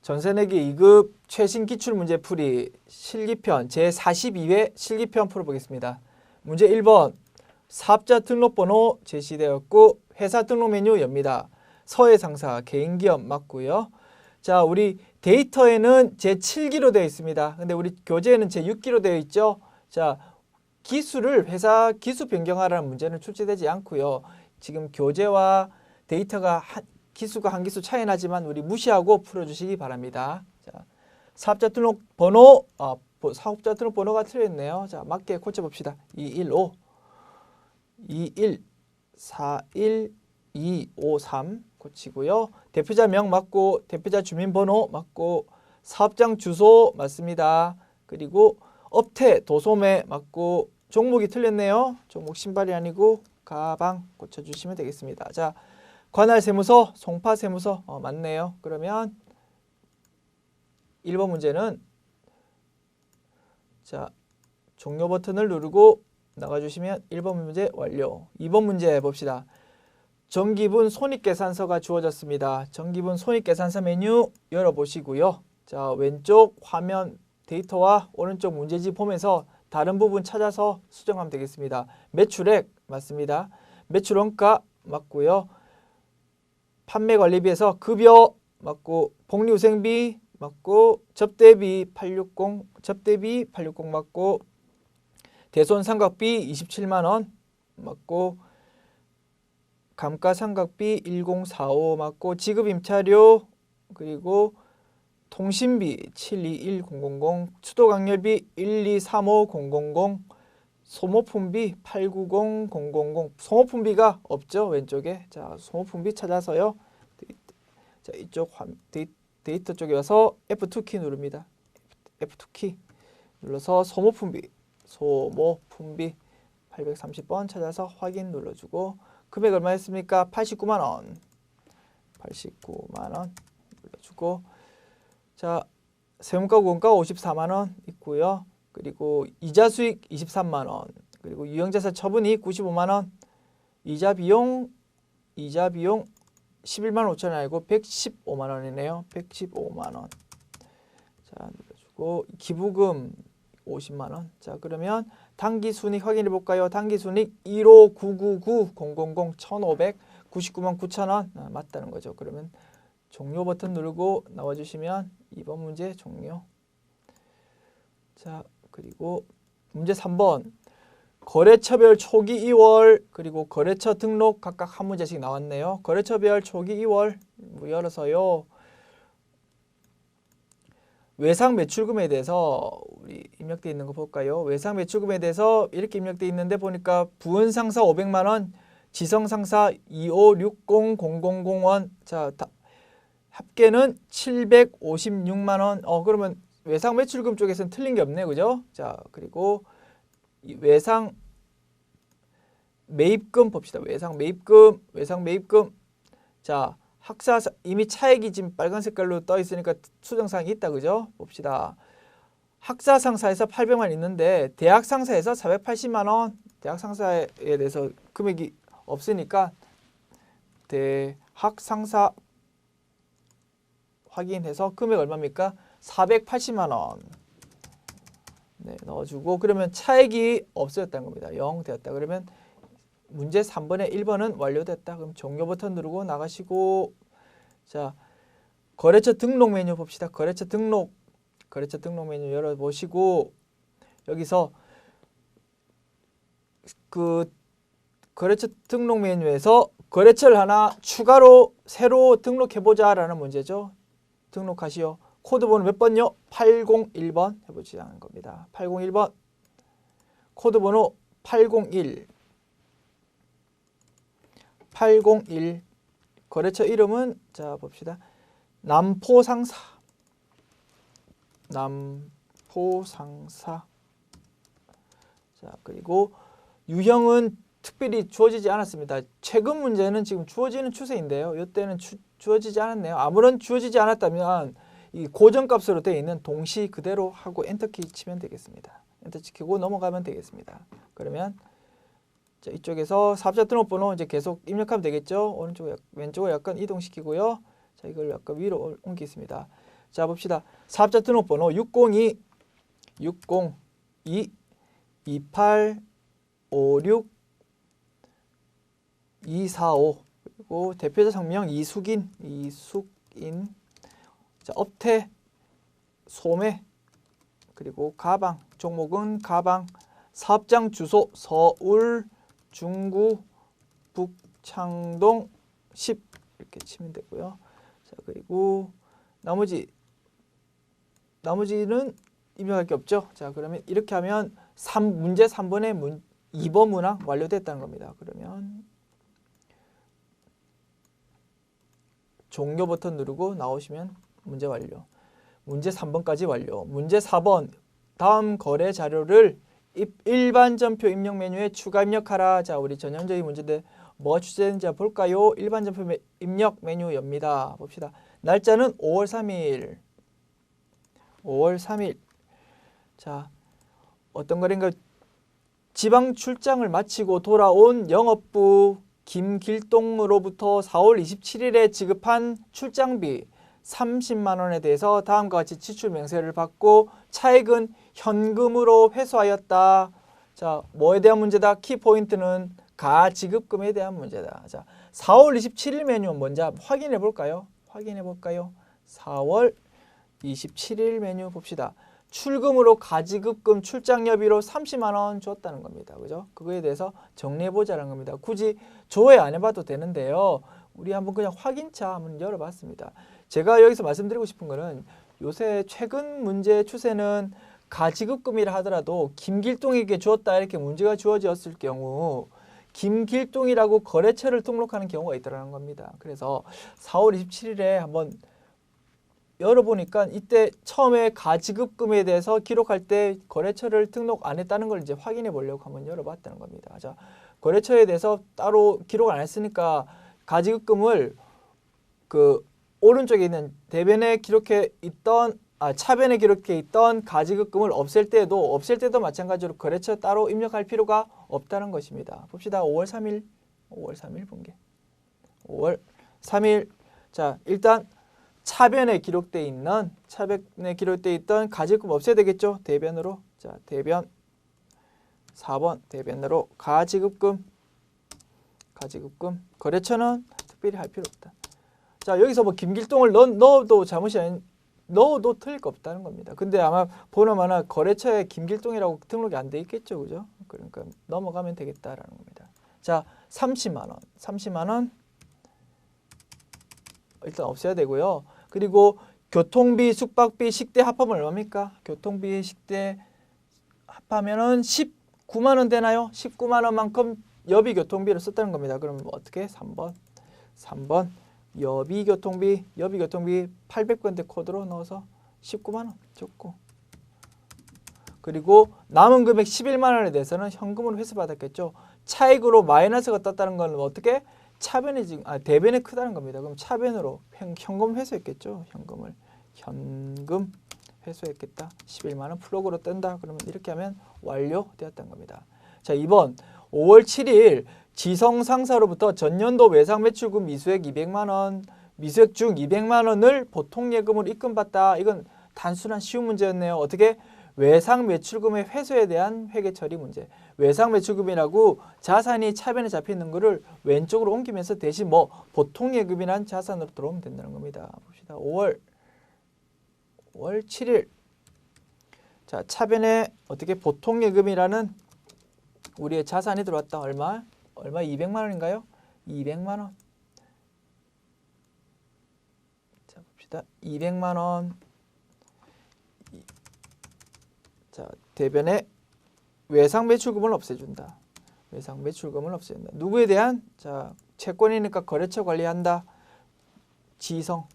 전세내기 2급 최신 기출문제풀이 실기편 제42회 실기편 풀어보겠습니다. 문제 1번 사업자 등록번호 제시되었고 회사 등록 메뉴 엽니다. 서해상사 개인기업 맞고요. 자, 우리 데이터에는 제7기로 되어 있습니다. 근데 우리 교재에는 제6기로 되어 있죠. 자, 기수를 회사 기수 변경하라는 문제는 출제되지 않고요. 지금 교재와 데이터가 기수가 한 기수 차이 나지만 우리 무시하고 풀어주시기 바랍니다. 자, 사업자 등록번호, 사업자 등록번호가 틀렸네요. 자, 맞게 고쳐봅시다. 215, 21, 41, 253 고치고요. 대표자명 맞고 대표자 주민번호 맞고 사업장 주소 맞습니다. 그리고 업태 도소매 맞고 종목이 틀렸네요. 종목 신발이 아니고 가방 고쳐주시면 되겠습니다. 자, 관할 세무서, 송파 세무서 맞네요. 그러면 1번 문제는 자, 종료 버튼을 누르고 나가주시면 1번 문제 완료. 2번 문제 봅시다. 정기분 손익계산서가 주어졌습니다. 정기분 손익계산서 메뉴 열어보시고요. 자, 왼쪽 화면 데이터와 오른쪽 문제집 보면서 다른 부분 찾아서 수정하면 되겠습니다. 매출액 맞습니다. 매출원가 맞고요. 판매관리비에서 급여 맞고 복리후생비 맞고 접대비 860 접대비 860 맞고 대손상각비 27만원 맞고 감가상각비 1045 맞고 지급임차료 그리고 통신비 721000 수도강렬비 1235000 소모품비 890000 소모품비가 없죠 왼쪽에. 자, 소모품비 찾아서요. 자, 이쪽 데이터 쪽에 와서 F2키 누릅니다. F2키 눌러서 소모품비 830번 찾아서 확인 눌러주고 금액 얼마 했습니까? 89만원 89만원 눌러주고 자, 세무가 원가 54만원 있고요. 그리고 이자 수익 23만원 그리고 유형자산 처분이익 95만원 이자 비용 11만 5천원 아니고 115만원이네요. 115만원 자, 눌러주고 기부금 50만원 자, 그러면 당기순이익 확인해 볼까요? 당기순이익 159999000 1599만 9천원 맞다는 거죠. 그러면 종료 버튼 누르고 나와주시면 2번 문제 종료. 자, 그리고 문제 3번 거래처별 초기 2월 그리고 거래처 등록 각각 한 문제씩 나왔네요. 거래처별 초기 2월 열어서요. 외상 매출금에 대해서 우리 입력되어 있는 거 볼까요? 외상 매출금에 대해서 이렇게 입력되어 있는데 보니까 부은상사 500만원 지성상사 2560001 자, 합계는 756만원 그러면 외상 매출금 쪽에서는 틀린 게 없네 그죠? 자, 그리고 외상 매입금 봅시다. 외상 매입금 자, 학사 이미 차액이 지금 빨간 색깔로 떠 있으니까 수정사항이 있다 그죠? 봅시다. 학사 상사에서 800만 있는데 대학 상사에서 480만원 대학 상사에 대해서 금액이 없으니까 대학 상사 확인해서 금액 얼마입니까? 480만원 네, 넣어주고 그러면 차액이 없어졌다는 겁니다. 0 되었다. 그러면 문제 3번에 1번은 완료됐다. 그럼 종료 버튼 누르고 나가시고 자, 거래처 등록 메뉴 봅시다. 거래처 등록 메뉴 열어보시고 여기서 그 거래처 등록 메뉴에서 거래처를 하나 추가로 새로 등록해보자 라는 문제죠. 등록하시오. 코드번호 몇 번요? 801번 해보자는 겁니다. 801번 코드번호 801 거래처 이름은 자 봅시다. 남포상사 자, 그리고 유형은 특별히 주어지지 않았습니다. 최근 문제는 지금 주어지는 추세인데요. 이때는 주어지지 않았네요. 아무런 주어지지 않았다면 이 고정값으로 되어 있는 동시 그대로 하고 엔터키 치면 되겠습니다. 엔터 치키고 넘어가면 되겠습니다. 그러면 자, 이쪽에서 사업자 등록번호 이제 계속 입력하면 되겠죠. 오른쪽 왼쪽으로 약간 이동시키고요. 자, 이걸 약간 위로 옮기겠습니다. 자, 봅시다. 사업자 등록번호 602 28 56 245 그리고 대표자 성명 이숙인. 자, 업태 소매 그리고 가방 종목은 가방 사업장 주소 서울 중구 북창동 10 이렇게 치면 되고요. 자, 그리고 나머지는 입력할 게 없죠. 자, 그러면 이렇게 하면 문제 3번의 2번 문항 완료됐다는 겁니다. 그러면 종료 버튼 누르고 나오시면 문제 완료. 문제 3번까지 완료. 문제 4번 다음 거래 자료를 일반 전표 입력 메뉴에 추가 입력하라. 자, 우리 전형적인 문제인데 뭐가 출제되는지 볼까요? 일반 전표 입력 메뉴 엽니다. 봅시다. 날짜는 5월 3일. 5월 3일. 자, 어떤 거래인가? 지방 출장을 마치고 돌아온 영업부 김길동으로부터 4월 27일에 지급한 출장비 30만 원에 대해서 다음과 같이 지출 명세를 받고 차액은 현금으로 회수하였다. 자, 뭐에 대한 문제다? 키포인트는 가지급금에 대한 문제다. 자, 4월 27일 메뉴 먼저 확인해 볼까요? 4월 27일 메뉴 봅시다. 출금으로 가지급금 출장여비로 30만 원 줬다는 겁니다. 그죠? 그거에 대해서 정리해 보자는 겁니다. 굳이 조회 안 해봐도 되는데요. 우리 한번 그냥 확인차 한번 열어봤습니다. 제가 여기서 말씀드리고 싶은 거는 요새 최근 문제 추세는 가지급금이라 하더라도 김길동에게 주었다 이렇게 문제가 주어졌을 경우 김길동이라고 거래처를 등록하는 경우가 있다는 겁니다. 그래서 4월 27일에 한번 열어보니까 이때 처음에 가지급금에 대해서 기록할 때 거래처를 등록 안 했다는 걸 이제 확인해 보려고 한번 열어봤다는 겁니다. 자, 거래처에 대해서 따로 기록을 안 했으니까 가지급금을 그 오른쪽에 있는 대변에 기록해 있던 차변에 기록해 있던 가지급금을 없앨 때도 마찬가지로 거래처 따로 입력할 필요가 없다는 것입니다. 봅시다. 5월 3일 분계. 5월 3일. 자, 일단 차변에 기록되어 있던 가지급금 없애야 되겠죠? 대변으로. 자, 대변 4번 대변으로 가지급금 거래처는 특별히 할 필요 없다. 자, 여기서 뭐 김길동을 넣어도 넣어도 틀릴 거 없다는 겁니다. 근데 아마 보나마나 거래처에 김길동이라고 등록이 안 돼 있겠죠. 그죠? 그러니까 넘어가면 되겠다라는 겁니다. 자, 30만 원 일단 없애야 되고요. 그리고 교통비, 숙박비, 식대 합하면 얼마입니까? 교통비, 식대 합하면은 19만 원 되나요? 19만 원만큼 여비 교통비를 썼다는 겁니다. 그럼 어떻게? 3번 여비 교통비 800번대 코드로 넣어서 19만 원 줬고, 그리고 남은 금액 11만 원에 대해서는 현금으로 회수받았겠죠. 차익으로 마이너스가 떴다는 건 어떻게? 차변이 지금 대변이 크다는 겁니다. 그럼 차변으로 현금 회수했겠죠. 현금 회수했겠다. 11만 원 플러그로 뜬다. 그러면 이렇게 하면 완료되었다는 겁니다. 자, 2번 5월 7일 지성 상사로부터 전년도 외상 매출금 미수액 200만 원, 미수액 중 200만 원을 보통 예금으로 입금받다. 이건 단순한 쉬운 문제였네요. 어떻게? 외상 매출금의 회수에 대한 회계 처리 문제. 외상 매출금이라고 자산이 차변에 잡혀 있는 거를 왼쪽으로 옮기면서 대신 뭐 보통 예금이란 자산으로 들어오면 된다는 겁니다. 봅시다. 5월 7일. 자, 차변에 어떻게 보통 예금이라는 우리의 자산이 들어왔다. 얼마 200만 원인가요? 200만 원. 자, 봅시다. 200만 원. 자, 대변에 외상 매출금을 없애준다. 누구에 대한? 자, 채권이니까 거래처 관리한다. 지성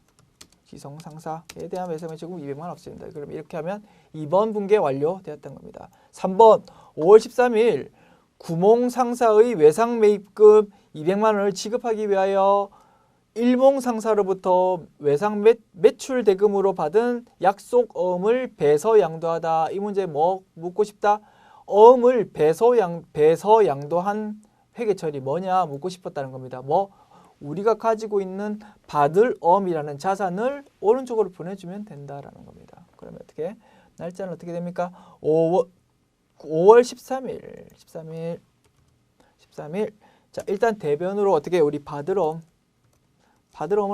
상사에 대한 외상 매출금 200만 원 없애준다. 그럼 이렇게 하면 2번 분계 완료되었던 겁니다. 3번 5월 13일 구몽 상사의 외상 매입금 200만 원을 지급하기 위하여 일몽 상사로부터 외상 매출 대금으로 받은 약속 어음을 배서 양도하다. 이 문제 뭐 묻고 싶다? 어음을 배서 양도한 회계 처리 뭐냐 묻고 싶었다는 겁니다. 뭐 우리가 가지고 있는 받을 엄이라는 자산을 오른쪽으로 보내주면 된다라는 겁니다. 그러면 어떻게? 날짜는 어떻게 됩니까? 5월 13일. 자, 일단 대변으로 어떻게 우리 받을 엄을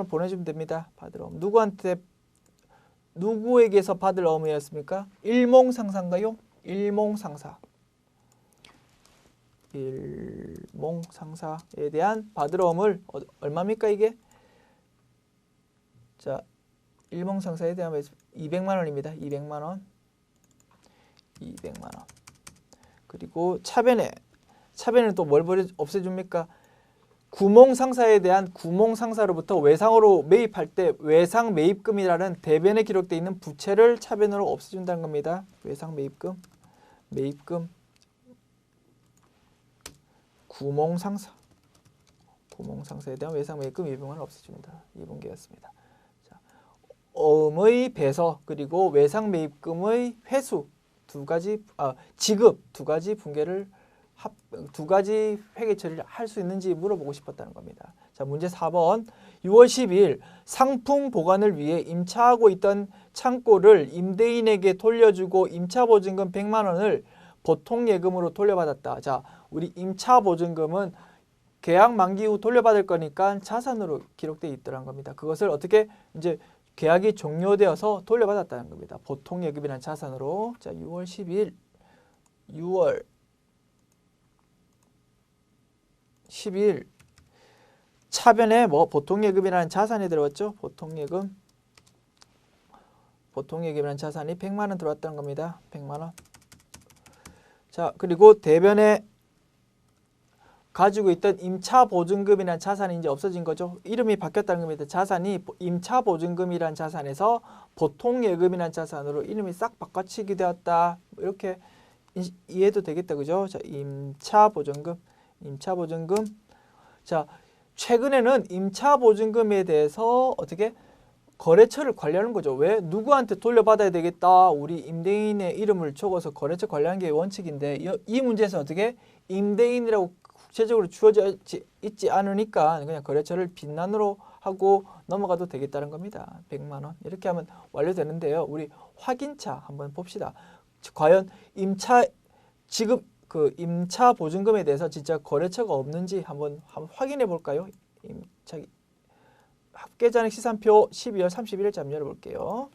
보내주면 됩니다. 받을 엄. 누구에게서 받을 엄이었습니까? 일몽상사인가요? 일몽상사에 대한 받을 엄을 얼마입니까 이게? 자, 일몽상사에 대한 200만 원입니다. 200만 원. 그리고 차변에는 또 뭘 없애줍니까? 구몽상사에 대한 구몽상사로부터 외상으로 매입할 때 외상 매입금이라는 대변에 기록되어 있는 부채를 차변으로 없애준다는 겁니다. 외상 매입금, 구몽상사에 대한 외상 매입금 200만 원 없애줍니다. 2분기였습니다. 자, 엄의 배서 그리고 외상 매입금의 회수 지급 두 가지 분계를 두 가지 회계 처리를 할 수 있는지 물어보고 싶었다는 겁니다. 자, 문제 4번. 6월 10일 상품 보관을 위해 임차하고 있던 창고를 임대인에게 돌려주고 임차보증금 100만 원을 보통예금으로 돌려받았다. 자, 우리 임차보증금은 계약 만기 후 돌려받을 거니까 자산으로 기록되어 있더란 겁니다. 그것을 어떻게 이제 계약이 종료되어서 돌려받았다는 겁니다. 보통예금이라는 자산으로. 자, 6월 10일 차변에 보통예금이라는 자산이 들어왔죠. 보통예금이라는 자산이 100만 원 들어왔다는 겁니다. 100만 원. 자, 그리고 대변에 가지고 있던 임차보증금이라는 자산이 이제 없어진 거죠. 이름이 바뀌었다는 겁니다. 자산이 임차보증금이라는 자산에서 보통예금이라는 자산으로 이름이 싹 바꿔치기 되었다. 이렇게 이해도 되겠다. 그죠? 자, 임차보증금. 자, 최근에는 임차보증금에 대해서 어떻게 거래처를 관리하는 거죠. 왜? 누구한테 돌려받아야 되겠다. 우리 임대인의 이름을 적어서 거래처 관리하는 게 원칙인데 이 문제에서 어떻게 임대인이라고 구체적으로 주어져 있지 않으니까 그냥 거래처를 빈난으로 하고 넘어가도 되겠다는 겁니다. 100만 원. 이렇게 하면 완료되는데요. 우리 확인차 한번 봅시다. 과연 지금 그 임차 보증금에 대해서 진짜 거래처가 없는지 한번 확인해 볼까요? 합계잔액 시산표 12월 31일자 한번 열어볼게요.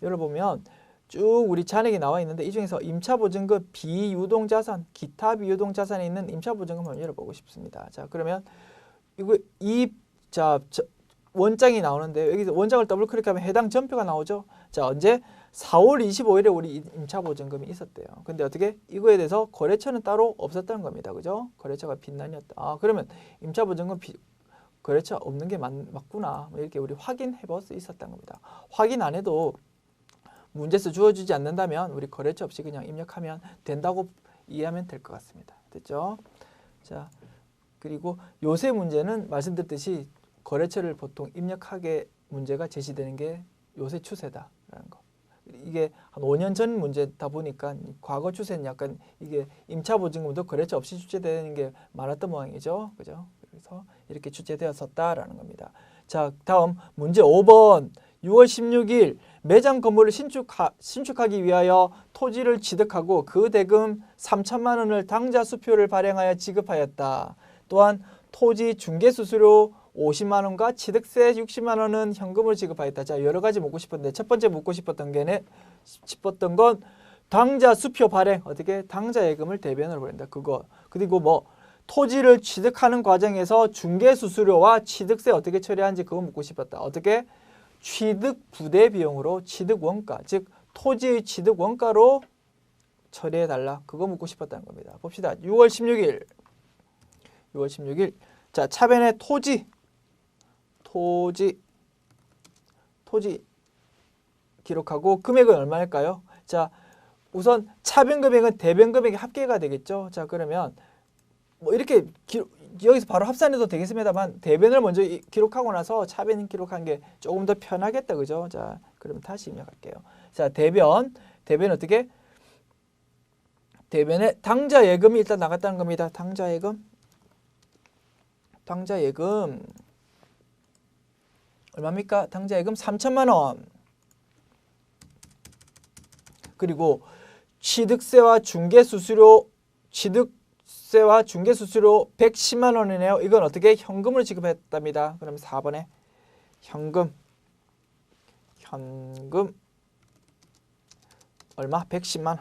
열어보면 쭉 우리 잔액이 나와 있는데 이 중에서 임차보증금 비유동자산, 기타 비유동자산에 있는 임차보증금 한번 열어보고 싶습니다. 자, 그러면 원장이 나오는데 여기서 원장을 더블 클릭하면 해당 전표가 나오죠. 자, 언제? 4월 25일에 우리 임차보증금이 있었대요. 근데 어떻게? 이거에 대해서 거래처는 따로 없었다는 겁니다. 그죠? 거래처가 빈난이었다. 아, 그러면 임차보증금 거래처 없는 게 맞구나. 이렇게 우리 확인해 볼 수 있었다는 겁니다. 확인 안 해도 문제에서 주어지지 않는다면 우리 거래처 없이 그냥 입력하면 된다고 이해하면 될 것 같습니다. 됐죠? 자, 그리고 요새 문제는 말씀드렸듯이 거래처를 보통 입력하게 문제가 제시되는 게 요새 추세다라는 거. 이게 한 5년 전 문제다 보니까 과거 추세는 약간 이게 임차보증금도 거래처 없이 출제되는 게 많았던 모양이죠. 그죠? 그래서 이렇게 출제되었었다라는 겁니다. 자, 다음 문제 5번. 6월 16일 매장 건물을 신축하기 위하여 토지를 취득하고 그 대금 3천만 원을 당좌 수표를 발행하여 지급하였다. 또한 토지 중개수수료 50만 원과 취득세 60만 원은 현금으로 지급하였다. 자, 여러 가지 묻고 싶었는데 첫 번째 묻고 싶었던 건 당좌 수표 발행, 어떻게 당좌 예금을 대변으로 보낸다. 그거. 그리고 토지를 취득하는 과정에서 중개수수료와 취득세 어떻게 처리하는지 그거 묻고 싶었다. 어떻게? 취득 부대 비용으로 취득 원가, 즉 토지의 취득 원가로 처리해달라. 그거 묻고 싶었다는 겁니다. 봅시다. 6월 16일. 자, 차변에 토지 기록하고 금액은 얼마일까요? 자, 우선 차변 금액은 대변 금액이 합계가 되겠죠. 자, 그러면 이렇게 여기서 바로 합산해도 되겠습니다만 대변을 먼저 기록하고 나서 차변 기록한 게 조금 더 편하겠다. 그죠? 자, 그러면 다시 입력할게요. 자, 대변 어떻게? 대변에 당좌 예금이 일단 나갔다는 겁니다. 당좌 예금 얼마입니까? 당좌예금 3천만 원. 그리고 취득세와 중개수수료 110만 원이네요. 이건 어떻게 현금으로 지급했답니다. 그럼 4번에 현금 얼마? 110만 원.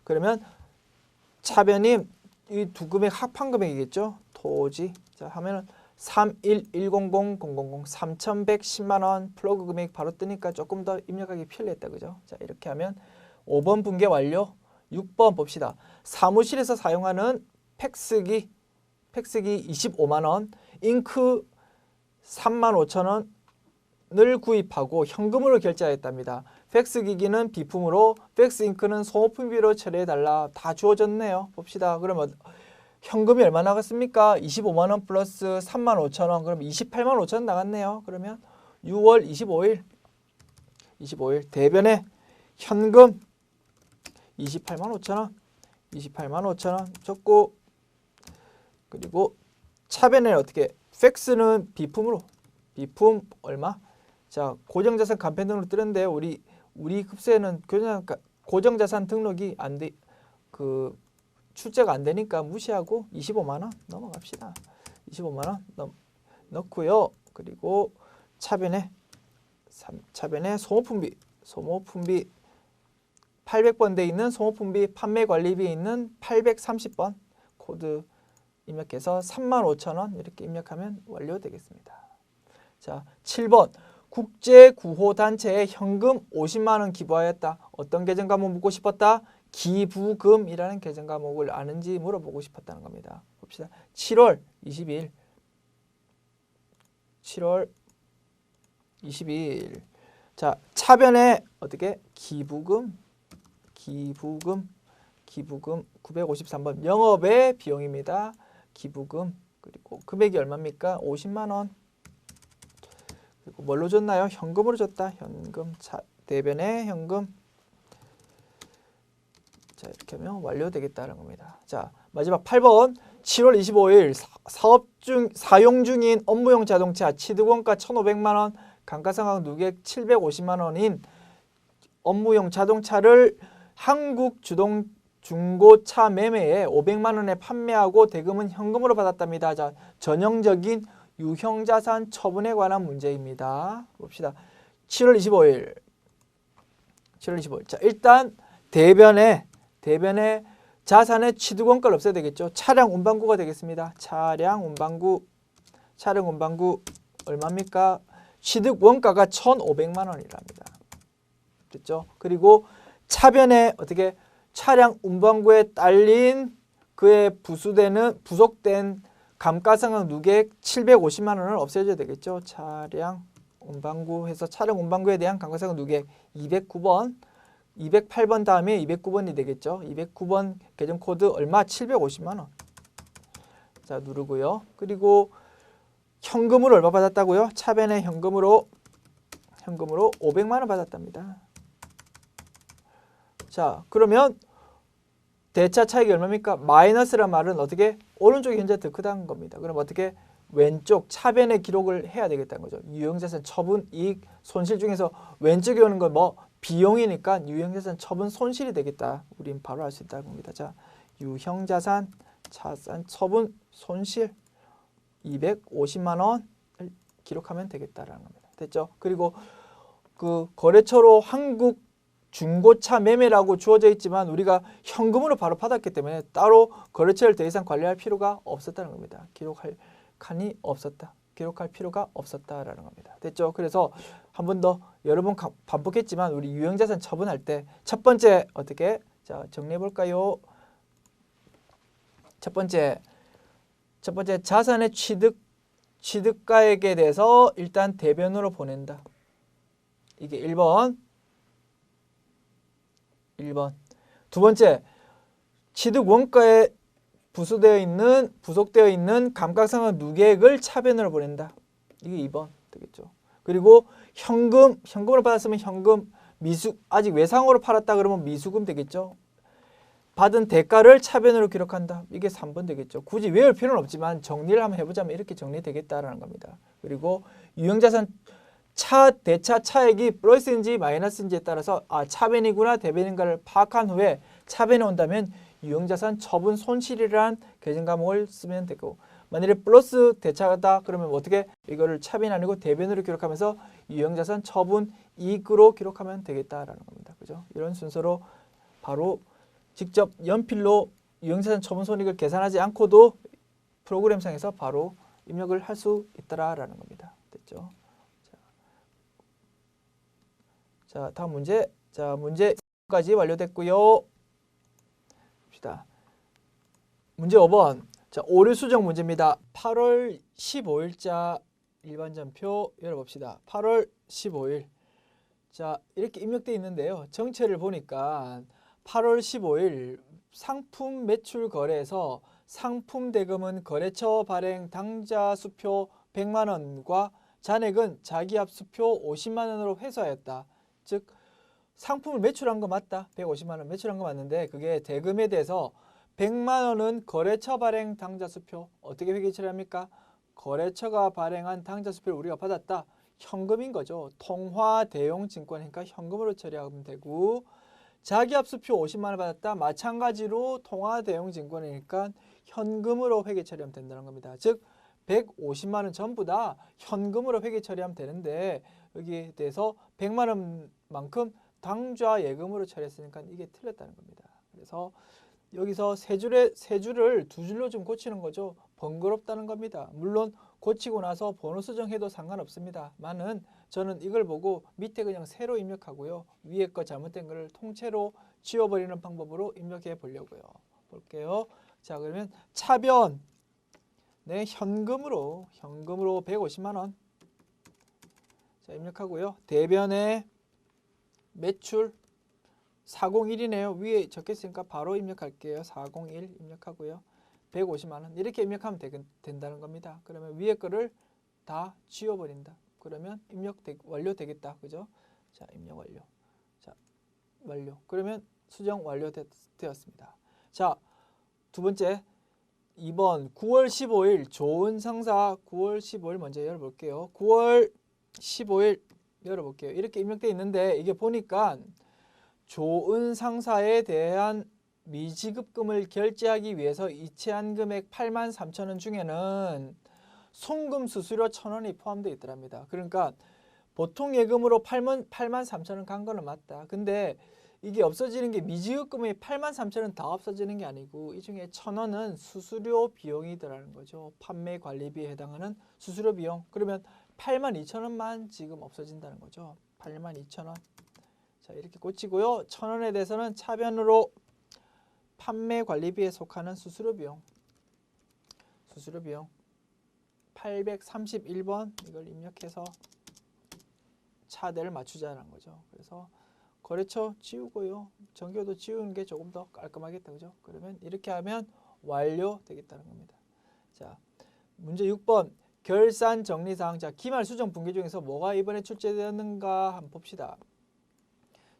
그러면 차변이 이 두 금액 합한 금액이겠죠. 토지. 자, 하면은 311000000 3110만 원 플러그 금액 바로 뜨니까 조금 더 입력하기 편리했다. 그죠? 자, 이렇게 하면 5번 분계 완료. 6번 봅시다. 사무실에서 사용하는 팩스기 25만 원, 잉크 35,000원을 구입하고 현금으로 결제하였답니다. 팩스기기는 비품으로, 팩스잉크는 소모품비로 처리해달라. 다 주어졌네요. 봅시다. 그러면 현금이 얼마 나갔습니까? 25만 원 플러스 35,000원. 그럼 28만 5천 원 나갔네요. 그러면 6월 25일 대변에 현금 28만 5천 원 적고, 그리고 차변에 어떻게 팩스는 비품으로, 비품 얼마? 자, 고정자산 간편 등록 뜨는데 우리 급세는 고정자산 등록이 안 돼, 출제가 안 되니까 무시하고 25만 원 넘어갑시다. 25만 원 넣고요. 그리고 차변에 소모품비 800번 돼 있는 소모품비 판매관리비에 있는 830번 코드 입력해서 35,000원 이렇게 입력하면 완료되겠습니다. 자, 7번 국제구호단체에 현금 50만 원 기부하였다. 어떤 계정 과목 묻고 싶었다? 기부금이라는 계정 과목을 아는지 물어보고 싶었다는 겁니다. 봅시다. 7월 22일. 자, 차변에 어떻게? 기부금 953번 영업의 비용입니다. 기부금. 그리고 금액이 얼마입니까? 50만 원. 그리고 뭘로 줬나요? 현금으로 줬다. 현금. 차 대변에 현금. 자, 이렇게 하면 완료되겠다는 겁니다. 자, 마지막 8번 7월 25일 사용 중인 업무용 자동차 취득원가 1,500만 원, 감가상각 누계액 750만 원인 업무용 자동차를 한국 중고차 매매에 500만 원에 판매하고 대금은 현금으로 받았답니다. 자, 전형적인 유형자산 처분에 관한 문제입니다. 봅시다. 7월 25일. 자, 일단 대변에 자산의 취득원가를 없애야 되겠죠. 차량 운반구가 되겠습니다. 차량 운반구 얼마입니까? 취득원가가 1,500만 원이랍니다. 됐죠? 그리고 차변에 어떻게 차량 운반구에 딸린 그에 부속된 감가상각 누계액 750만 원을 없애줘야 되겠죠. 차량 운반구 해서 차량 운반구에 대한 감가상각 누계액 209번 208번 다음에 209번이 되겠죠. 209번 계정 코드 얼마? 750만 원. 자, 누르고요. 그리고 현금으로 얼마 받았다고요? 차변에 현금으로 500만 원 받았답니다. 자, 그러면 대차 차익이 얼마입니까? 마이너스란 말은 어떻게? 오른쪽이 현재 더 크다는 겁니다. 그럼 어떻게? 왼쪽 차변에 기록을 해야 되겠다는 거죠. 유형자산 처분 이익 손실 중에서 왼쪽에 오는 건 뭐? 비용이니까 유형자산 처분 손실이 되겠다. 우린 바로 알 수 있다는 겁니다. 자, 유형자산 자산 처분 손실 250만 원을 기록하면 되겠다라는 겁니다. 됐죠? 그리고 그 거래처로 한국 중고차 매매라고 주어져 있지만 우리가 현금으로 바로 받았기 때문에 따로 거래처를 더 이상 관리할 필요가 없었다는 겁니다. 기록할 필요가 없었다라는 겁니다. 됐죠? 그래서 한 번 더 여러 번 반복했지만 우리 유형자산 처분할 때 첫 번째 어떻게? 자, 정리해 볼까요? 첫 번째 자산의 취득가액에 대해서 일단 대변으로 보낸다. 이게 1번. 두 번째, 취득 원가에 부속되어 있는 감가상각 누계액을 차변으로 보낸다. 이게 2번 되겠죠. 그리고 현금으로 받았으면 현금, 아직 외상으로 팔았다 그러면 미수금 되겠죠. 받은 대가를 차변으로 기록한다. 이게 3번 되겠죠. 굳이 외울 필요는 없지만 정리를 한번 해보자면 이렇게 정리되겠다라는 겁니다. 그리고 유형자산 대차 차액이 플러스인지 마이너스인지에 따라서 차변이구나 대변인가를 파악한 후에 차변이 온다면 유형자산 처분 손실이라는 계정 과목을 쓰면 되고, 만일에 플러스 대차다 그러면 어떻게 이거를 차변이 아니고 대변으로 기록하면서 유형자산 처분 이익으로 기록하면 되겠다라는 겁니다. 그죠? 이런 순서로 바로 직접 연필로 유형자산 처분 손익을 계산하지 않고도 프로그램상에서 바로 입력을 할 수 있다라는 겁니다. 됐죠? 자, 다음 문제. 자, 문제까지 완료됐고요. 봅시다. 문제 5번. 자, 오류 수정 문제입니다. 8월 15일자 일반전표 열어봅시다. 8월 15일. 자, 이렇게 입력되어 있는데요. 정체를 보니까 8월 15일 상품 매출 거래에서 상품 대금은 거래처 발행 당좌 수표 100만 원과 잔액은 자기압 수표 50만 원으로 회수하였다. 즉 상품을 매출한 거 맞다. 150만 원 매출한 거 맞는데 그게 대금에 대해서 100만 원은 거래처 발행 당좌 수표. 어떻게 회계 처리합니까? 거래처가 발행한 당좌 수표를 우리가 받았다. 현금인 거죠. 통화 대용 증권이니까 현금으로 처리하면 되고, 자기압 수표 50만 원 받았다. 마찬가지로 통화 대용 증권이니까 현금으로 회계 처리하면 된다는 겁니다. 즉 150만 원 전부 다 현금으로 회계 처리하면 되는데 여기에 대해서 100만 원만큼 당좌 예금으로 처리했으니까 이게 틀렸다는 겁니다. 그래서 여기서 세 줄을 두 줄로 좀 고치는 거죠. 번거롭다는 겁니다. 물론 고치고 나서 번호 수정해도 상관없습니다만은 저는 이걸 보고 밑에 그냥 세로 입력하고요. 위에 거 잘못된 거를 통째로 지워버리는 방법으로 입력해 보려고요. 볼게요. 자, 그러면 차변. 네, 현금으로 150만 원. 자, 입력하고요. 대변에 매출 401이네요. 위에 적혀있으니까 바로 입력할게요. 401 입력하고요. 150만 원 이렇게 입력하면 된다는 겁니다. 그러면 위에 거를 다 지워버린다. 그러면 입력 완료되겠다. 그죠? 자, 입력 완료. 자, 완료. 그러면 수정 완료되었습니다. 자, 두 번째 2번 9월 15일 좋은 상사 9월 15일 먼저 열어볼게요. 9월 15일 열어볼게요. 이렇게 입력되어 있는데 이게 보니까 좋은 상사에 대한 미지급금을 결제하기 위해서 이체한 금액 83,000원 중에는 송금 수수료 1,000원이 포함되어 있더랍니다. 그러니까 보통 예금으로 83,000원 간 거는 맞다. 근데 이게 없어지는 게 미지급금이 83,000원 다 없어지는 게 아니고 이 중에 1,000원은 수수료 비용이더라는 거죠. 판매 관리비에 해당하는 수수료 비용. 그러면 82,000원만 지금 없어진다는 거죠. 82,000원. 자, 이렇게 고치고요. 1,000원에 대해서는 차변으로 판매 관리비에 속하는 수수료 비용 831번 이걸 입력해서 차대를 맞추자는 거죠. 그래서 거래처 지우고요. 정교도 지우는 게 조금 더 깔끔하겠다. 그죠? 그러면 이렇게 하면 완료되겠다는 겁니다. 자, 문제 6번 결산 정리사항. 자, 기말 수정 분기 중에서 뭐가 이번에 출제되었는가 한번 봅시다.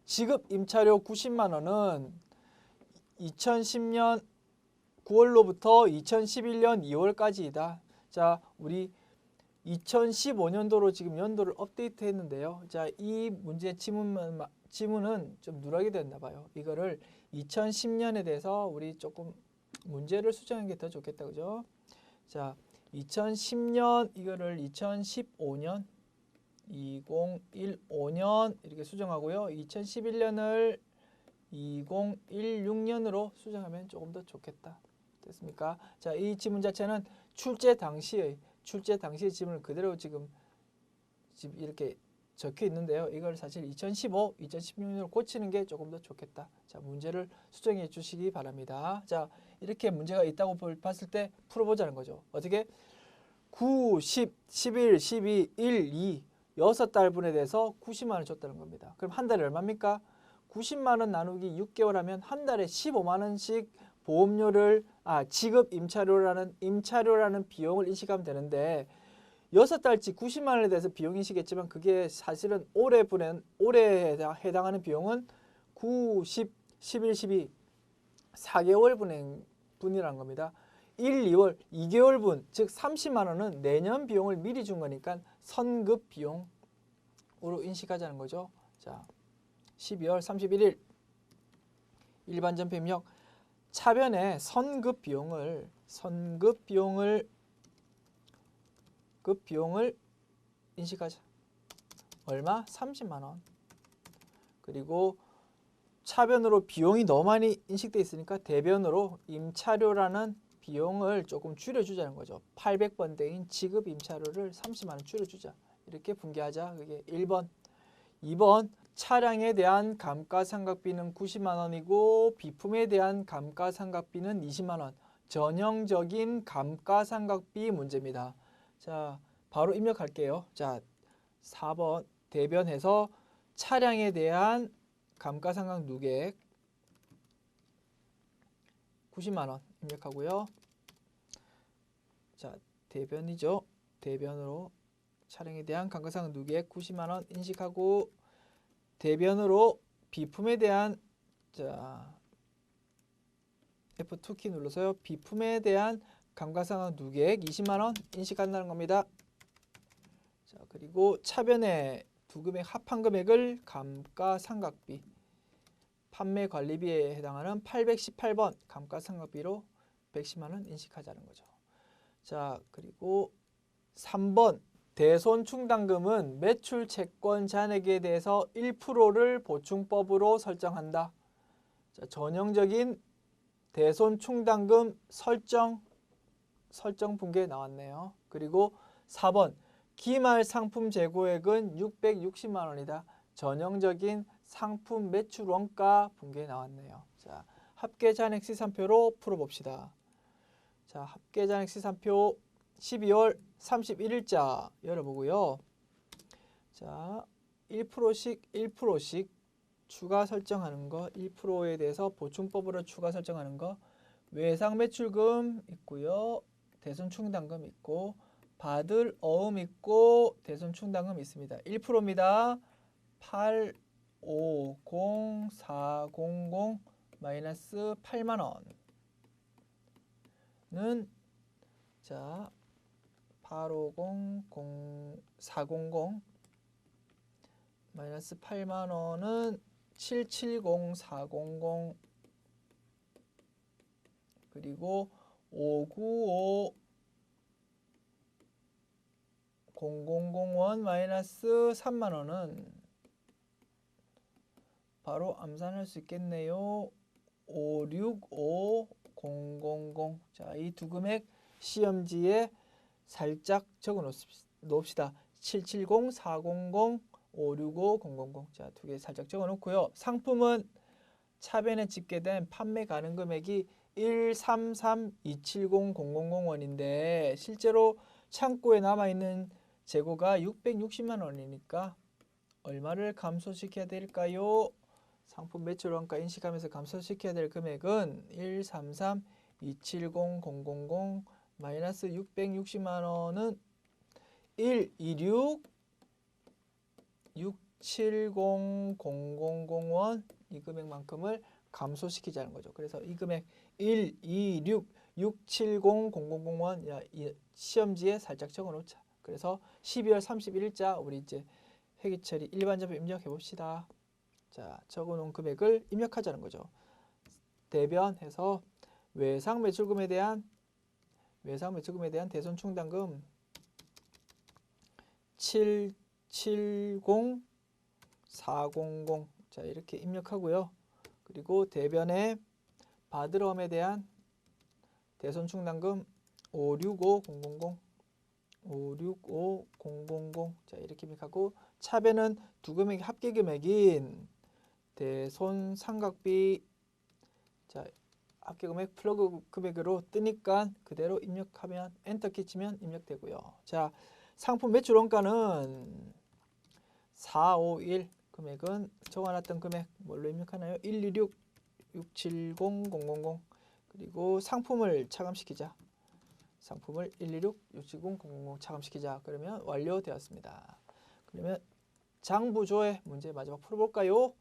지급 임차료 90만 원은 2010년 9월로부터 2011년 2월까지이다. 자, 우리 2015년도로 지금 연도를 업데이트 했는데요. 자, 이 문제 지문은 좀 누락이 됐나 봐요. 이거를 2010년에 대해서 우리 조금 문제를 수정하는 게 더 좋겠다. 그죠? 자, 2010년 이거를 2015년 2015년 이렇게 수정하고요. 2011년을 2016년으로 수정하면 조금 더 좋겠다. 됐습니까? 자, 이 지문 자체는 출제 당시의 지문을 그대로 지금 이렇게 적혀 있는데요. 이걸 사실 2015, 2016년으로 고치는 게 조금 더 좋겠다. 자, 문제를 수정해 주시기 바랍니다. 자, 이렇게 문제가 있다고 봤을 때 풀어보자는 거죠. 어떻게? 9, 10, 11, 12, 1, 2 6달분에 대해서 90만 원 줬다는 겁니다. 그럼 한 달에 얼마입니까? 90만 원 나누기 6개월 하면 한 달에 15만 원씩 보험료를 지급 임차료라는 비용을 인식하면 되는데 6달치 90만 원에 대해서 비용 인식했지만 그게 사실은 올해에 해당하는 비용은 9, 10, 11, 12 4개월 분이라는 겁니다. 1, 2월, 2개월분, 즉 30만 원은 내년 비용을 미리 준 거니까 선급 비용으로 인식하자는 거죠. 자, 12월 31일 일반 전표 입력. 차변에 선급 비용을 인식하자. 얼마? 30만 원. 그리고 차변으로 비용이 너무 많이 인식돼 있으니까 대변으로 임차료라는 비용을 조금 줄여주자는 거죠. 800번대인 지급 임차료를 30만 원 줄여주자. 이렇게 분개하자. 그게 1번. 2번 차량에 대한 감가상각비는 90만 원이고 비품에 대한 감가상각비는 20만 원. 전형적인 감가상각비 문제입니다. 자, 바로 입력할게요. 자, 4번 대변해서 차량에 대한 감가상각 누계액 90만 원 입력하고요. 자, 대변이죠. 대변으로 차량에 대한 감가상각 누계액 90만 원 인식하고 대변으로 비품에 대한 자 F2키 눌러서요. 비품에 대한 감가상각 누계액 20만 원 인식한다는 겁니다. 자, 그리고 차변에 두 금액 합한 금액을 감가상각비 판매 관리비에 해당하는 818번 감가상각비로 110만 원 인식하자는 거죠. 자, 그리고 3번 대손 충당금은 매출 채권 잔액에 대해서 1%를 보충법으로 설정한다. 자, 전형적인 대손 충당금 설정 분계 나왔네요. 그리고 4번 기말 상품 재고액은 660만 원이다. 전형적인 상품 매출 원가 분계 나왔네요. 자, 합계 잔액 시산표로 풀어봅시다. 자, 합계 잔액 시산표 12월 31일자 열어보고요. 자, 1%씩 추가 설정하는 거, 1%에 대해서 보충법으로 추가 설정하는 거, 외상 매출금 있고요. 대손 충당금 있고, 받을 어음 있고, 대손 충당금 있습니다. 1%입니다. 850,400 마이너스 8만 원은 자 850,400 마이너스 8만 원은 770,400 그리고 595,001 마이너스 3만 원은 바로 암산할 수 있겠네요. 565,000. 자, 이 두 금액 시험지에 살짝 적어 놓읍시다. 770,400 565,000. 자, 두 개 살짝 적어 놓고요. 상품은 차변에 집계된 판매 가능 금액이 133,270,000원인데 실제로 창고에 남아있는 재고가 660만 원이니까 얼마를 감소시켜야 될까요? 상품 매출 원가 인식하면서 감소시켜야 될 금액은 133,270,000 마이너스 660만 원은 126,670,000원 이 금액만큼을 감소시키자는 거죠. 그래서 이 금액 126,670,000원 시험지에 살짝 적어 놓자. 그래서 12월 31일자 우리 이제 회계 처리 일반 전표 입력해 봅시다. 자, 적어 놓은 금액을 입력하자는 거죠. 대변해서 외상 매출금에 대한 대손 충당금 770,400 자, 이렇게 입력하고요. 그리고 대변에 받을 어음에 대한 대손 충당금 565,000 자, 이렇게 입력하고 차변은 두 금액의 합계 금액인 대손 상각비 자, 합계 금액 플러그 금액으로 뜨니까 그대로 입력하면 엔터키 치면 입력되고요. 자, 상품 매출 원가는 451 금액은 적어놨던 금액 뭘로 입력하나요? 126,670,000 그리고 상품을 차감시키자. 상품을 126,670,000 차감시키자. 그러면 완료되었습니다. 그러면 장부조회 문제 마지막 풀어볼까요?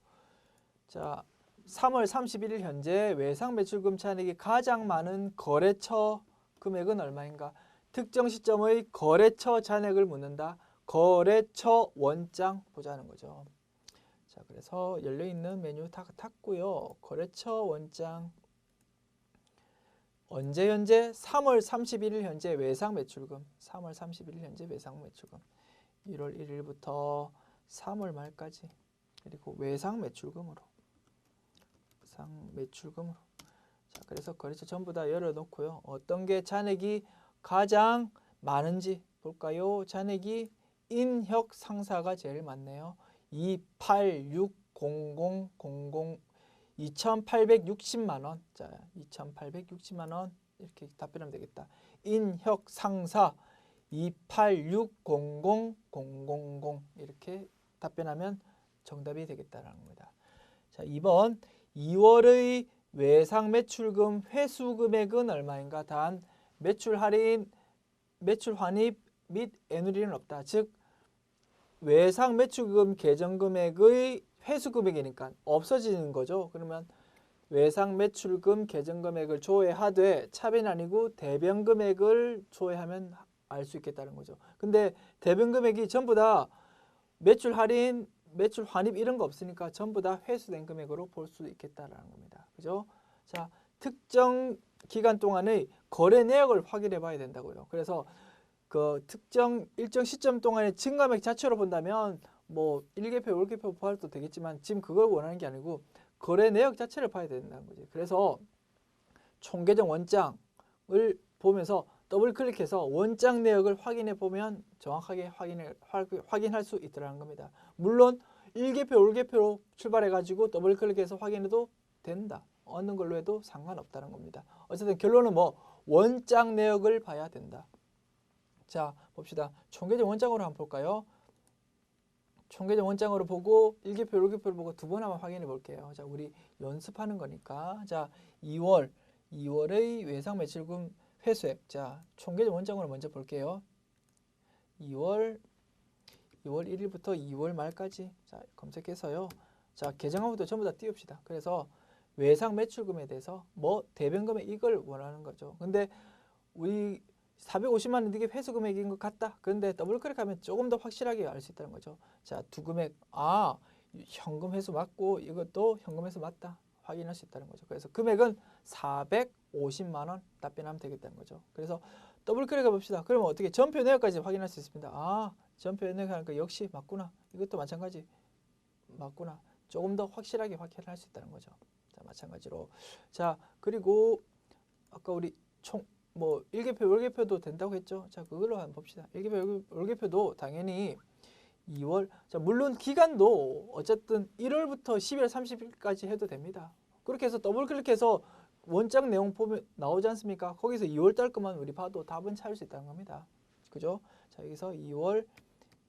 자, 3월 31일 현재 외상 매출금 잔액이 가장 많은 거래처 금액은 얼마인가? 특정 시점의 거래처 잔액을 묻는다. 거래처 원장 보자는 거죠. 자, 그래서 열려있는 메뉴 다 탔고요. 거래처 원장 언제 현재? 3월 31일 현재 외상 매출금 3월 31일 현재 외상 매출금 1월 1일부터 3월 말까지 그리고 외상 매출금으로 자, 그래서 거래처 전부 다 열어놓고요. 어떤 게 잔액이 가장 많은지 볼까요? 잔액이 인혁 상사가 제일 많네요. 2860000 2860만 원. 자, 2860만 원 이렇게 답변하면 되겠다. 인혁 상사 2860000 이렇게 답변하면 정답이 되겠다라는 겁니다. 자, 2번 2월의 외상 매출금 회수 금액은 얼마인가? 단 매출 할인, 매출 환입 및 애누리는 없다. 즉 외상 매출금 계정 금액의 회수 금액이니까 없어지는 거죠. 그러면 외상 매출금 계정 금액을 조회하되 차변이 아니고 대변 금액을 조회하면 알 수 있겠다는 거죠. 근데 대변 금액이 전부 다 매출 할인, 매출 환입 이런 거 없으니까 전부 다 회수된 금액으로 볼 수 있겠다라는 겁니다. 그죠? 자, 특정 기간 동안의 거래 내역을 확인해 봐야 된다고요. 그래서 그 특정 일정 시점 동안의 증감액 자체로 본다면 뭐 1개표, 5개표 포함도 되겠지만 지금 그걸 원하는 게 아니고 거래 내역 자체를 봐야 된다는 거지. 그래서 총계정 원장을 보면서 더블 클릭해서 원장 내역을 확인해 보면 정확하게 확인할 수 있더라는 겁니다. 물론 1개표, 5개표로 출발해 가지고 더블 클릭해서 확인해도 된다. 어느 걸로 해도 상관없다는 겁니다. 어쨌든 결론은 뭐 원장 내역을 봐야 된다. 자, 봅시다. 총계정 원장으로 한번 볼까요? 총계정 원장으로 보고 1개표, 5개표를 보고 두 번 한번 확인해 볼게요. 자, 우리 연습하는 거니까. 자, 2월의 외상 매출금 회수액. 자, 총계정 원장으로 먼저 볼게요. 2월 1일부터 2월 말까지. 자, 검색해서요. 자, 계정화부터 전부 다 띄웁시다. 그래서 외상 매출금에 대해서 뭐 대변 금액 이걸 원하는 거죠. 근데 우리 450만 원 이게 회수 금액인 것 같다. 그런데 더블 클릭하면 조금 더 확실하게 알 수 있다는 거죠. 자, 두 금액. 아, 현금 회수 맞고 이것도 현금 회수 맞다. 확인할 수 있다는 거죠. 그래서 금액은 450만 원 답변하면 되겠다는 거죠. 그래서 더블 클릭해 봅시다. 그러면 어떻게 전표 내역까지 확인할 수 있습니다. 아, 전표 내역 하니까 역시 맞구나. 이것도 마찬가지. 맞구나. 조금 더 확실하게 확인할 수 있다는 거죠. 자, 마찬가지로. 자, 그리고 아까 우리 뭐 1개표, 5개표도 된다고 했죠. 자, 그걸로 한번 봅시다. 1개표, 5개표도 당연히 2월. 자, 물론 기간도 어쨌든 1월부터 12월 30일까지 해도 됩니다. 그렇게 해서 더블 클릭해서 원장 내용 보면 나오지 않습니까? 거기서 2월 달 것만 우리 봐도 답은 찾을 수 있다는 겁니다. 그죠? 자, 여기서 2월.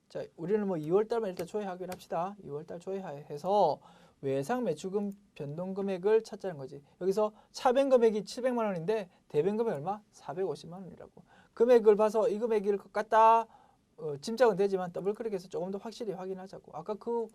자, 우리는 뭐 2월 달만 일단 조회하기로 합시다. 2월 달 조회해서 외상 매출금 변동 금액을 찾자는 거지. 여기서 차변 금액이 700만 원인데 대변 금액 얼마? 450만 원이라고. 금액을 봐서 이 금액일 것 같다. 짐작은 되지만 더블 클릭해서 조금 더 확실히 확인하자고. 아까 그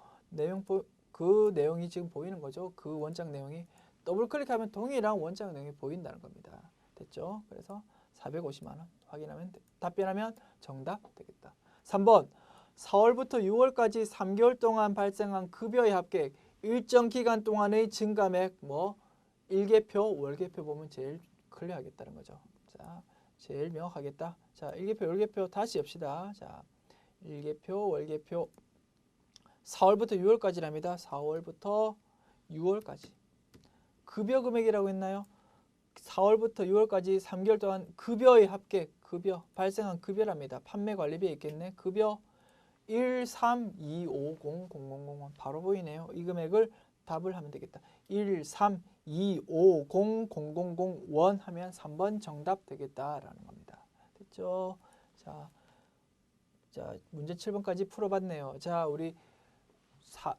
내용이 지금 보이는 거죠. 그 원장 내용이 더블 클릭하면 동일한 원장 내용이 보인다는 겁니다. 됐죠? 그래서 450만 원 확인하면 답변하면 정답 되겠다. 3번 4월부터 6월까지 3개월 동안 발생한 급여의 합계 일정 기간 동안의 증감액 뭐 1개표, 월개표 보면 제일 클리어하겠다는 거죠. 자, 제일 명확하겠다. 자, 1개표, 월개표 다시 엽시다. 자, 1개표, 월개표 4월부터 6월까지랍니다. 4월부터 6월까지. 급여 금액이라고 했나요? 4월부터 6월까지 3개월 동안 급여의 합계, 급여, 발생한 급여랍니다. 판매 관리비에 있겠네. 급여 132500001 바로 보이네요. 이 금액을 답을 하면 되겠다. 132500001 하면 3번 정답 되겠다라는 겁니다. 됐죠? 자, 문제 7번까지 풀어봤네요. 자, 우리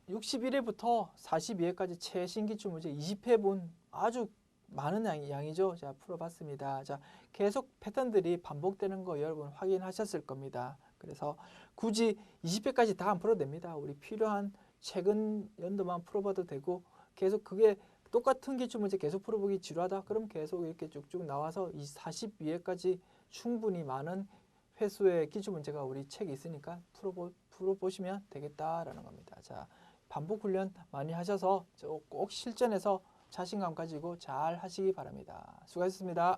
61회부터 42회까지 최신 기출 문제 20회분 아주 많은 양이죠. 자, 풀어봤습니다. 자, 계속 패턴들이 반복되는 거 여러분 확인하셨을 겁니다. 그래서 굳이 20회까지 다 안 풀어도 됩니다. 우리 필요한 최근 연도만 풀어봐도 되고 계속 그게 똑같은 기출문제 계속 풀어보기 지루하다? 그럼 계속 이렇게 쭉쭉 나와서 이 42회까지 충분히 많은 회수의 기출문제가 우리 책에 있으니까 풀어보시면 되겠다라는 겁니다. 자, 반복 훈련 많이 하셔서 꼭 실전에서 자신감 가지고 잘 하시기 바랍니다. 수고하셨습니다.